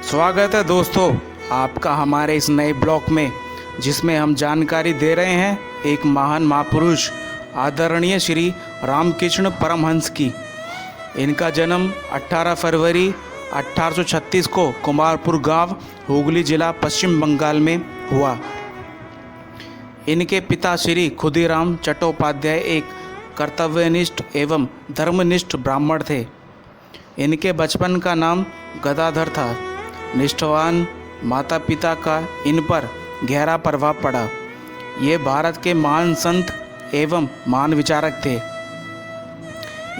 स्वागत है दोस्तों आपका हमारे इस नए ब्लॉग में, जिसमें हम जानकारी दे रहे हैं एक महान महापुरुष आदरणीय श्री रामकृष्ण परमहंस की। इनका जन्म 18 फरवरी 1836 को कुमारपुर गांव, हुगली जिला, पश्चिम बंगाल में हुआ। इनके पिता श्री खुदीराम चट्टोपाध्याय एक कर्तव्यनिष्ठ एवं धर्मनिष्ठ ब्राह्मण थे। इनके बचपन का नाम गदाधर था। निष्ठावान माता पिता का इन पर गहरा प्रभाव पड़ा। ये भारत के महान संत एवं महान विचारक थे।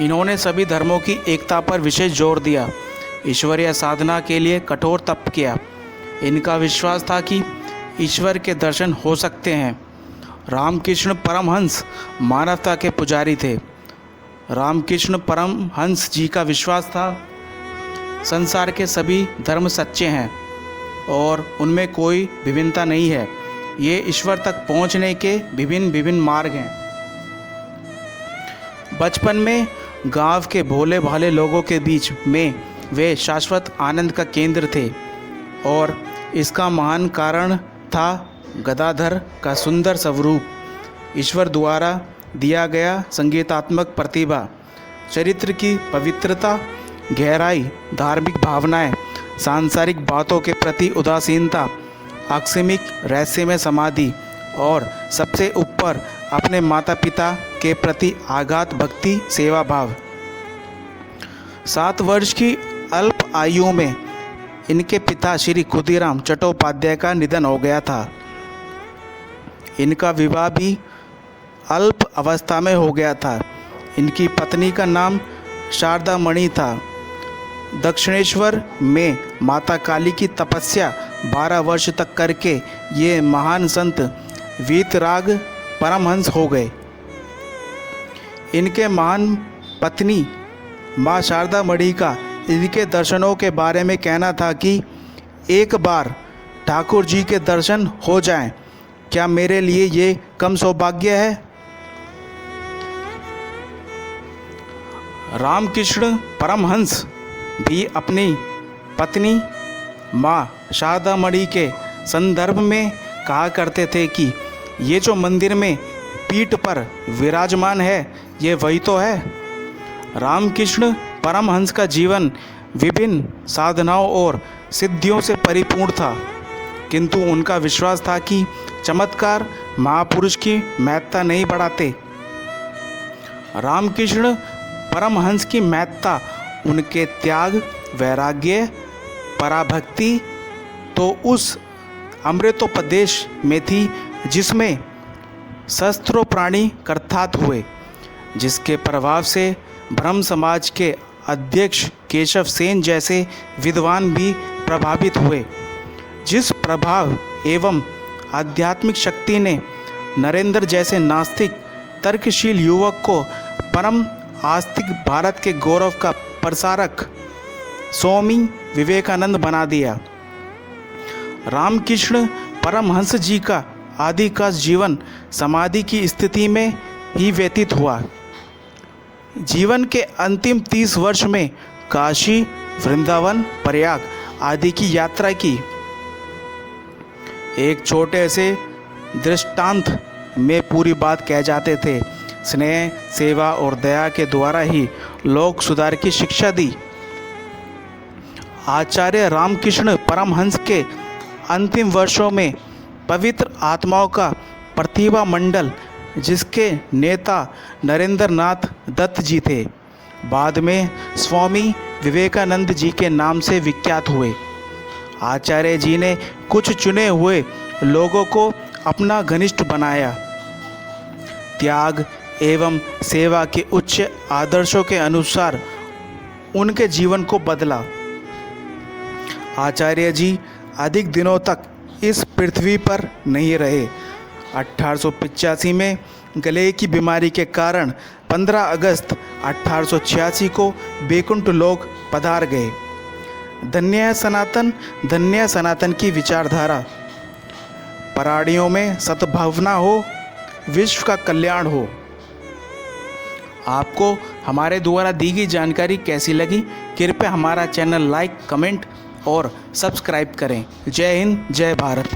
इन्होंने सभी धर्मों की एकता पर विशेष जोर दिया। ईश्वरीय साधना के लिए कठोर तप किया। इनका विश्वास था कि ईश्वर के दर्शन हो सकते हैं। रामकृष्ण परमहंस मानवता के पुजारी थे। रामकृष्ण परमहंस जी का विश्वास था संसार के सभी धर्म सच्चे हैं और उनमें कोई विभिन्नता नहीं है। ये ईश्वर तक पहुंचने के विभिन्न मार्ग हैं। बचपन में गांव के भोले भाले लोगों के बीच में वे शाश्वत आनंद का केंद्र थे और इसका महान कारण था गदाधर का सुंदर स्वरूप, ईश्वर द्वारा दिया गया संगीतात्मक प्रतिभा, चरित्र की पवित्रता, गहराई, धार्मिक भावनाएं, सांसारिक बातों के प्रति उदासीनता, आकस्मिक रहस्यमय समाधि और सबसे ऊपर अपने माता पिता के प्रति आगाध भक्ति सेवा भाव। 7 वर्ष की अल्प आयु में इनके पिता श्री खुदीराम चट्टोपाध्याय का निधन हो गया था। इनका विवाह भी अल्प अवस्था में हो गया था। इनकी पत्नी का नाम शारदा मणि था। दक्षिणेश्वर में माता काली की तपस्या 12 वर्ष तक करके ये महान संत वीतराग परमहंस हो गए। इनके महान पत्नी माँ शारदा मणि का इनके दर्शनों के बारे में कहना था कि एक बार ठाकुर जी के दर्शन हो जाएं, क्या मेरे लिए ये कम सौभाग्य है। रामकृष्ण परमहंस भी अपनी पत्नी माँ शारदा मणि के संदर्भ में कहा करते थे कि ये जो मंदिर में पीठ पर विराजमान है, ये वही तो है। रामकृष्ण परमहंस का जीवन विभिन्न साधनाओं और सिद्धियों से परिपूर्ण था, किंतु उनका विश्वास था कि चमत्कार महापुरुष की महत्ता नहीं बढ़ाते। रामकृष्ण परमहंस की महत्ता उनके त्याग, वैराग्य, पराभक्ति तो उस अमृतोपदेश में थी जिसमें शस्त्रों प्राणी कृतार्थ हुए, जिसके प्रभाव से ब्रह्म समाज के अध्यक्ष केशव सेन जैसे विद्वान भी प्रभावित हुए। जिस प्रभाव एवं आध्यात्मिक शक्ति ने नरेंद्र जैसे नास्तिक तर्कशील युवक को परम आस्तिक भारत के गौरव का प्रसारक स्वामी विवेकानंद बना दिया। रामकृष्ण परमहंस जी का आदि का जीवन समाधि की स्थिति में ही व्यतीत हुआ। जीवन के अंतिम 30 वर्ष में काशी, वृंदावन, प्रयाग आदि की यात्रा की। एक छोटे से दृष्टांत में पूरी बात कह जाते थे। स्नेह, सेवा और दया के द्वारा ही लोक सुधार की शिक्षा दी। आचार्य रामकृष्ण परमहंस के अंतिम वर्षों में पवित्र आत्माओं का प्रतिभा मंडल, जिसके नेता नरेंद्र नाथ दत्त जी थे, बाद में स्वामी विवेकानंद जी के नाम से विख्यात हुए। आचार्य जी ने कुछ चुने हुए लोगों को अपना घनिष्ठ बनाया। त्याग एवं सेवा के उच्च आदर्शों के अनुसार उनके जीवन को बदला। आचार्य जी अधिक दिनों तक इस पृथ्वी पर नहीं रहे। 1885 में गले की बीमारी के कारण 15 अगस्त 1886 को बैकुंठ लोक पधार गए। धन्य है सनातन, धन्य है सनातन की विचारधारा। प्राणियों में सद्भावना हो, विश्व का कल्याण हो। आपको हमारे द्वारा दी गई जानकारी कैसी लगी? कृपया हमारा चैनल लाइक, कमेंट और सब्सक्राइब करें। जय हिंद, जय भारत।